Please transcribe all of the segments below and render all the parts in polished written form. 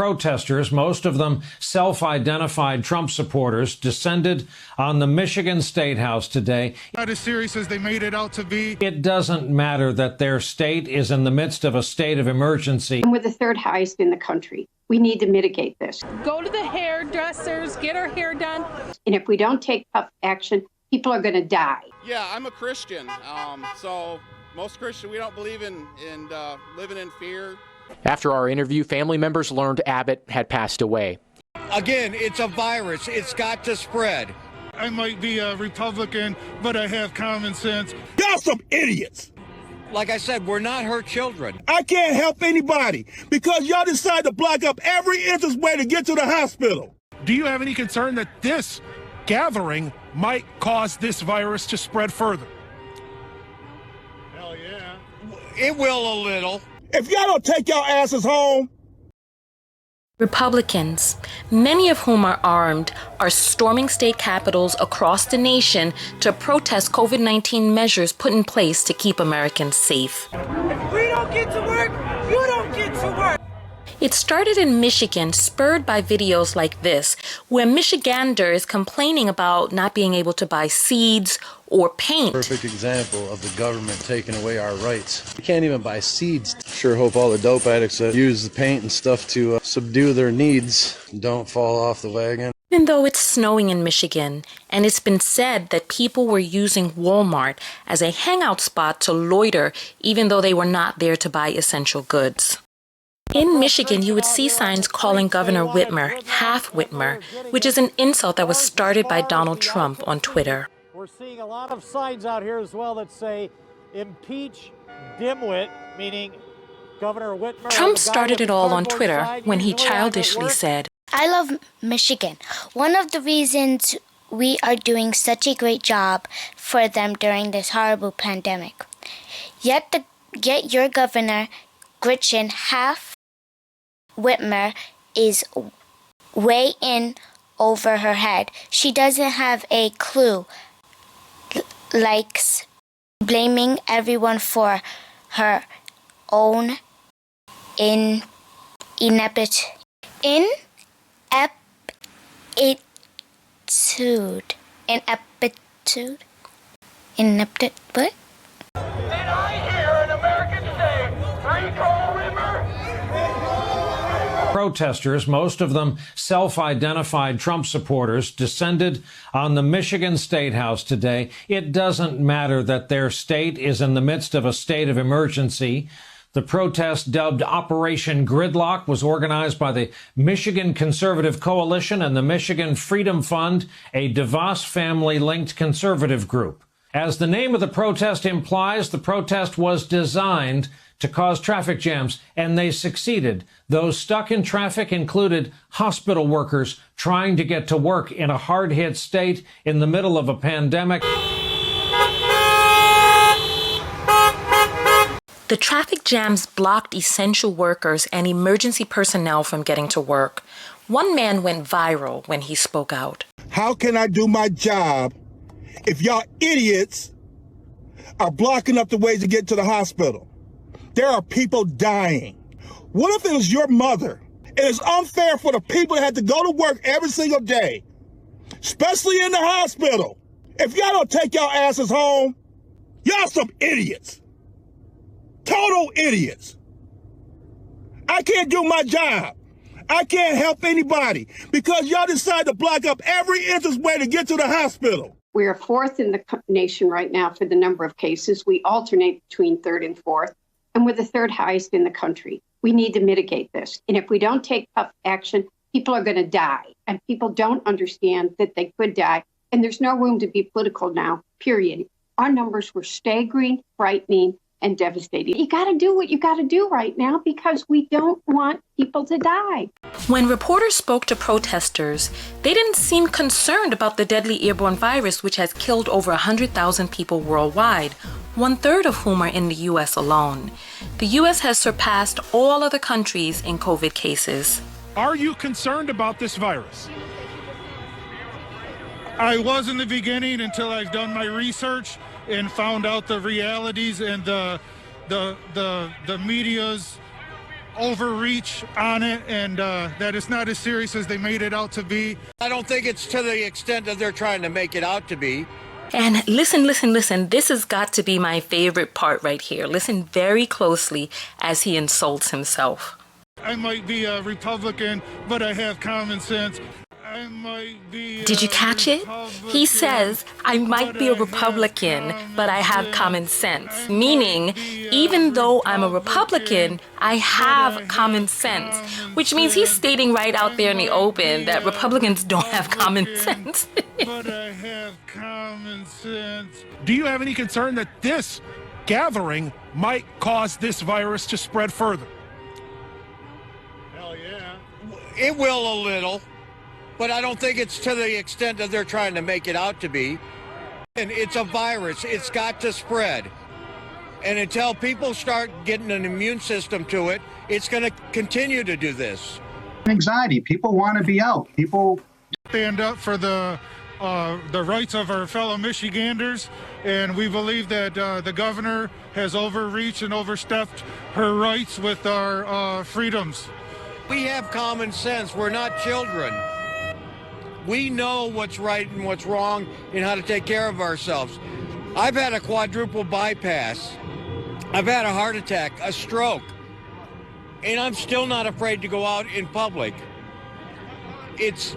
Protesters, most of them self-identified Trump supporters, descended on the Michigan State House today. Not as serious as they made it out to be. It doesn't matter that their state is in the midst of a state of emergency. And we're the third highest in the country. We need to mitigate this. Go to the hairdressers, get our hair done. And if we don't take tough action, people are going to die. Yeah, I'm a Christian. So most Christians, we don't believe in living in fear. After our interview, family members learned Abbott had passed away. Again, it's a virus. It's got to spread. I might be a Republican, but I have common sense. Y'all some idiots. Like I said, we're not her children. I can't help anybody because y'all decide to block up every entranceway to get to the hospital. Do you have any concern that this gathering might cause this virus to spread further? Hell yeah. It will a little. If y'all don't take y'all asses home. Republicans, many of whom are armed, are storming state capitals across the nation to protest COVID-19 measures put in place to keep Americans safe. If we don't get to work, you don't get to work. It started in Michigan, spurred by videos like this, where Michigander is complaining about not being able to buy seeds or paint. Perfect example of the government taking away our rights. You can't even buy seeds. Sure hope all the dope addicts that use the paint and stuff to subdue their needs don't fall off the wagon. Even though it's snowing in Michigan, and it's been said that people were using Walmart as a hangout spot to loiter, even though they were not there to buy essential goods. In Michigan, you would see signs calling Governor Whitmer half Whitmer, which is an insult that was started by Donald Trump on Twitter. We're seeing a lot of signs out here as well that say, impeach dimwit, meaning Governor Whitmer. Trump started it all on Twitter when he childishly said, I love Michigan. One of the reasons we are doing such a great job for them during this horrible pandemic. Yet your governor, Gretchen half Whitmer, is way in over her head. She doesn't have a clue. Likes blaming everyone for her own ineptitude. What? And I hear an American say, recall Whitmer. Protesters, most of them self-identified Trump supporters, descended on the Michigan State House today. It doesn't matter that their state is in the midst of a state of emergency. The protest, dubbed Operation Gridlock, was organized by the Michigan Conservative Coalition and the Michigan Freedom Fund, a DeVos family-linked conservative group. As the name of the protest implies, the protest was designed to cause traffic jams, and they succeeded. Those stuck in traffic included hospital workers trying to get to work in a hard-hit state in the middle of a pandemic. The traffic jams blocked essential workers and emergency personnel from getting to work. One man went viral when he spoke out. How can I do my job if y'all idiots are blocking up the ways to get to the hospital? There are people dying. What if it was your mother? It is unfair for the people that have to go to work every single day, especially in the hospital. If y'all don't take y'all asses home, y'all some idiots. Total idiots. I can't do my job. I can't help anybody because y'all decide to block up every entranceway to get to the hospital. We are fourth in the nation right now for the number of cases. We alternate between third and fourth, and we're the third highest in the country. We need to mitigate this. And if we don't take tough action, people are going to die. And people don't understand that they could die. And there's no room to be political now, period. Our numbers were staggering, frightening, and devastating. You got to do what you got to do right now because we don't want people to die. When reporters spoke to protesters, they didn't seem concerned about the deadly airborne virus, which has killed over 100,000 people worldwide, 1/3 of whom are in the U.S. alone. The U.S. has surpassed all other countries in COVID cases. Are you concerned about this virus? I was in the beginning until I've done my research and found out the realities and the media's overreach on it and that it's not as serious as they made it out to be. I don't think it's to the extent that they're trying to make it out to be. And listen. This has got to be my favorite part right here. Listen very closely as he insults himself. I might be a Republican, but I have common sense. I might be. Did you catch it? He says, I might be a Republican, but I have common sense. Meaning, even though I'm a Republican, I have common sense. Which means he's stating right out there in the open that Republicans don't have common sense. But I have common sense. Do you have any concern that this gathering might cause this virus to spread further? Hell yeah. It will a little. But I don't think it's to the extent that they're trying to make it out to be. And it's a virus. It's got to spread. And until people start getting an immune system to it, it's going to continue to do this. Anxiety. People want to be out. People stand up for the rights of our fellow Michiganders, and we believe that the governor has overreached and overstepped her rights with our freedoms. We have common sense. We're not children. We know what's right and what's wrong and how to take care of ourselves. I've had a quadruple bypass. I've had a heart attack, a stroke, and I'm still not afraid to go out in public. It's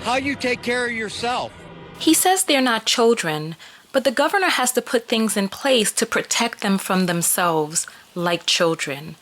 how you take care of yourself. He says they're not children, but the governor has to put things in place to protect them from themselves, like children.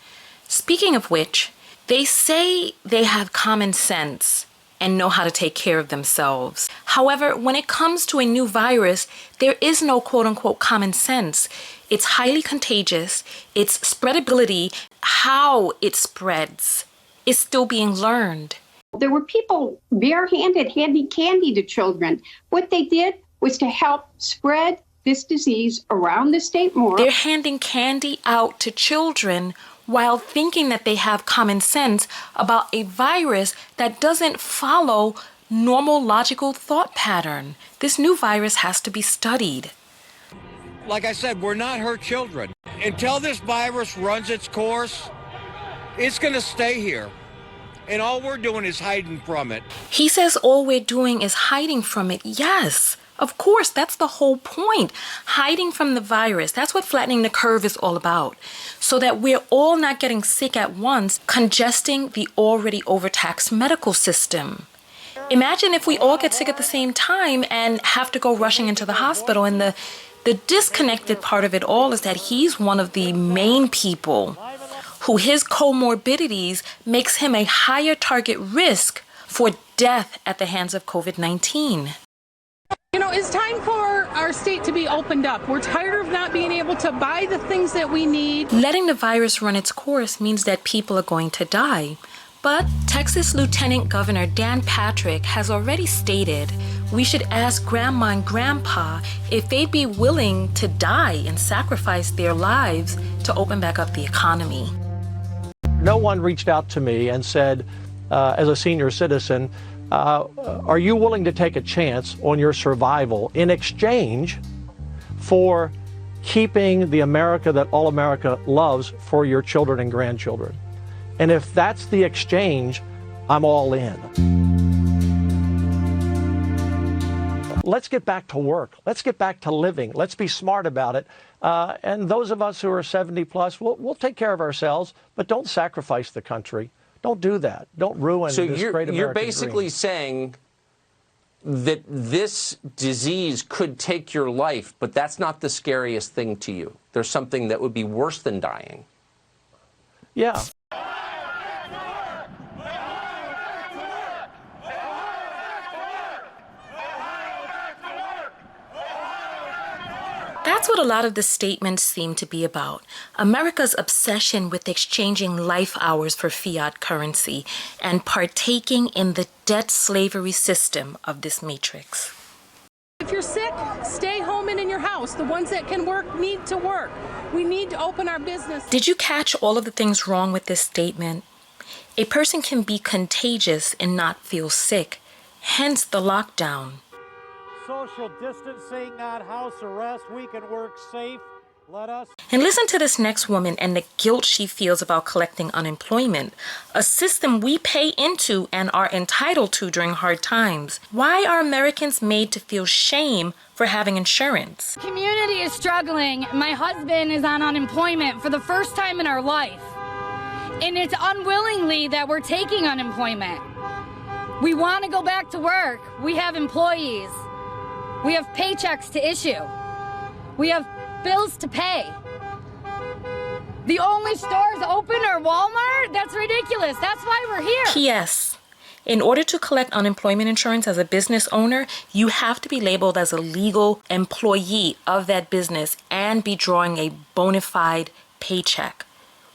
Speaking of which, they say they have common sense and know how to take care of themselves. However, when it comes to a new virus, there is no quote-unquote common sense. It's highly contagious. Its spreadability, how it spreads, is still being learned. There were people barehanded handing candy to children. What they did was to help spread this disease around the state more. They're handing candy out to children while thinking that they have common sense about a virus that doesn't follow normal logical thought pattern. This new virus has to be studied. Like I said, we're not her children. Until this virus runs its course, it's going to stay here. And all we're doing is hiding from it. He says all we're doing is hiding from it. Yes, of course, that's the whole point. Hiding from the virus. That's what flattening the curve is all about. So that we're all not getting sick at once, congesting the already overtaxed medical system. Imagine if we all get sick at the same time and have to go rushing into the hospital. And the disconnected part of it all is that he's one of the main people who his comorbidities makes him a higher target risk for death at the hands of COVID-19. You know, it's time for our state to be opened up. We're tired of not being able to buy the things that we need. Letting the virus run its course means that people are going to die. But Texas Lieutenant Governor Dan Patrick has already stated we should ask Grandma and Grandpa if they'd be willing to die and sacrifice their lives to open back up the economy. No one reached out to me and said, as a senior citizen, are you willing to take a chance on your survival in exchange for keeping the America that all America loves for your children and grandchildren? And if that's the exchange, I'm all in. Let's get back to work. Let's get back to living. Let's be smart about it. And those of us who are 70 plus, we'll take care of ourselves, but don't sacrifice the country. Don't do that. Don't ruin this great American dream. You're basically saying that this disease could take your life, but that's not the scariest thing to you. There's something that would be worse than dying. Yeah. That's what a lot of the statements seem to be about. America's obsession with exchanging life hours for fiat currency and partaking in the debt slavery system of this matrix. If you're sick, stay home and in your house. The ones that can work need to work. We need to open our business. Did you catch all of the things wrong with this statement? A person can be contagious and not feel sick, hence the lockdown. Social distancing, not house arrest. We can work safe And listen to this next woman and the guilt she feels about collecting unemployment, a system we pay into and are entitled to during hard times. Why are Americans made to feel shame for having insurance? Community is struggling. My husband is on unemployment for the first time in our life. And it's unwillingly that we're taking unemployment. We want to go back to work. We have employees. We have paychecks to issue. We have bills to pay. The only stores open are Walmart? That's ridiculous. That's why we're here. P.S. In order to collect unemployment insurance as a business owner, you have to be labeled as a legal employee of that business and be drawing a bona fide paycheck,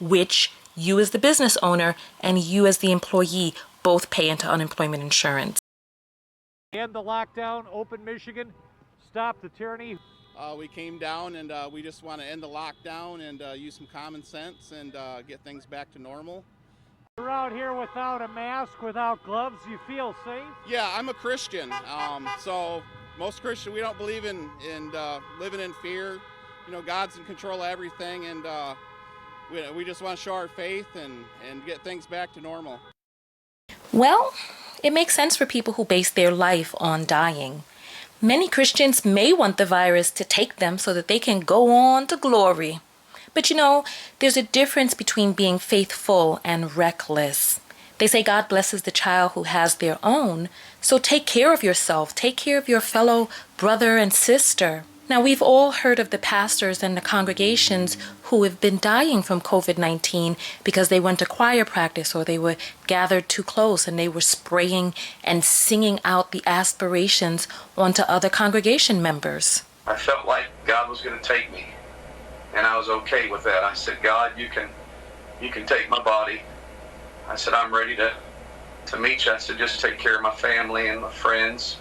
which you as the business owner and you as the employee both pay into unemployment insurance. End the lockdown, open Michigan, stop the tyranny. We came down and we just want to end the lockdown and use some common sense and get things back to normal. You're out here without a mask, without gloves, you feel safe? Yeah, I'm a Christian, so most Christians, we don't believe in living in fear. You know, God's in control of everything, and we just want to show our faith and get things back to normal. Well, it makes sense for people who base their life on dying. Many Christians may want the virus to take them so that they can go on to glory. But you know, there's a difference between being faithful and reckless. They say God blesses the child who has their own, so take care of yourself, take care of your fellow brother and sister. Now, we've all heard of the pastors and the congregations who have been dying from COVID-19 because they went to choir practice or they were gathered too close and they were spraying and singing out the aspirations onto other congregation members. I felt like God was going to take me, and I was okay with that. I said, God, you can take my body. I said, I'm ready to meet you. I said, just take care of my family and my friends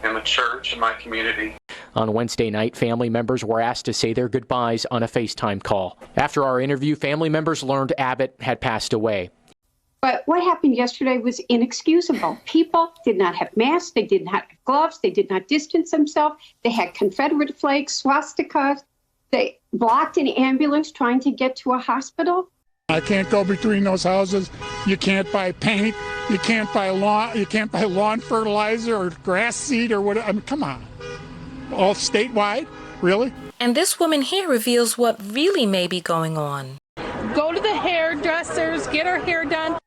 and my church and my community. On Wednesday night, family members were asked to say their goodbyes on a FaceTime call. After our interview, family members learned Abbott had passed away. But what happened yesterday was inexcusable. People did not have masks. They did not have gloves. They did not distance themselves. They had Confederate flags, swastikas. They blocked an ambulance trying to get to a hospital. I can't go between those houses. You can't buy paint. You can't buy lawn fertilizer or grass seed or whatever. I mean, come on. All statewide? Really? And this woman here reveals what really may be going on. Go to the hairdressers, get her hair done.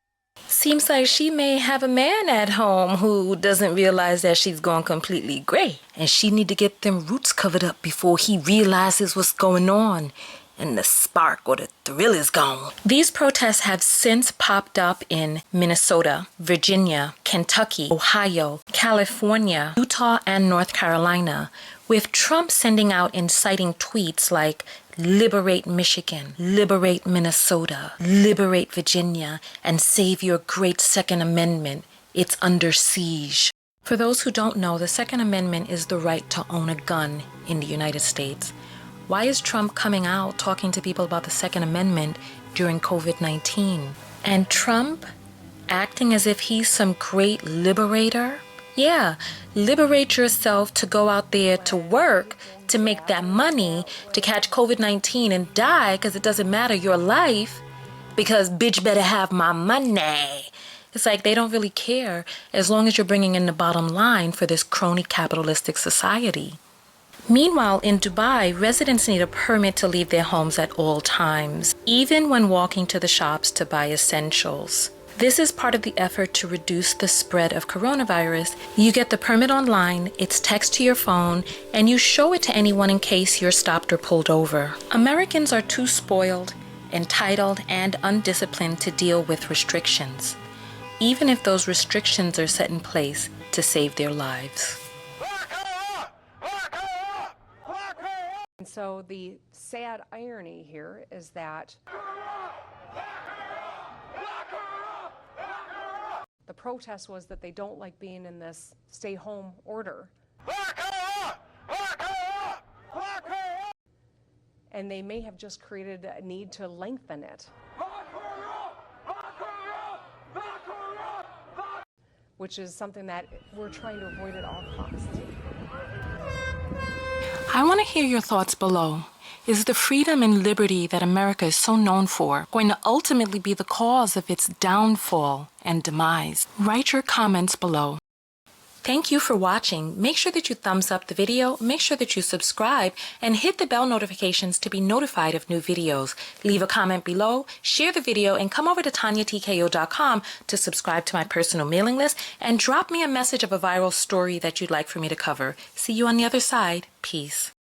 Seems like she may have a man at home who doesn't realize that she's gone completely gray. And she need to get them roots covered up before he realizes what's going on. And the spark or the thrill is gone. These protests have since popped up in Minnesota, Virginia, Kentucky, Ohio, California, Utah, and North Carolina, with Trump sending out inciting tweets like, "Liberate Michigan, liberate Minnesota, liberate Virginia, and save your great Second Amendment. It's under siege." For those who don't know, the Second Amendment is the right to own a gun in the United States. Why is Trump coming out talking to people about the Second Amendment during COVID-19? And Trump acting as if he's some great liberator? Yeah, liberate yourself to go out there to work, to make that money, to catch COVID-19 and die because it doesn't matter your life, because bitch better have my money. It's like they don't really care as long as you're bringing in the bottom line for this crony capitalistic society. Meanwhile, in Dubai, residents need a permit to leave their homes at all times, even when walking to the shops to buy essentials. This is part of the effort to reduce the spread of coronavirus. You get the permit online, it's text to your phone, and you show it to anyone in case you're stopped or pulled over. Americans are too spoiled, entitled, and undisciplined to deal with restrictions, even if those restrictions are set in place to save their lives. And so the sad irony here is that the protest was that they don't like being in this stay-home order. And they may have just created a need to lengthen it, which is something that we're trying to avoid at all costs. I want to hear your thoughts below. Is the freedom and liberty that America is so known for going to ultimately be the cause of its downfall and demise? Write your comments below. Thank you for watching. Make sure that you thumbs up the video, make sure that you subscribe, and hit the bell notifications to be notified of new videos. Leave a comment below, share the video, and come over to TonyaTKO.com to subscribe to my personal mailing list and drop me a message of a viral story that you'd like for me to cover. See you on the other side. Peace.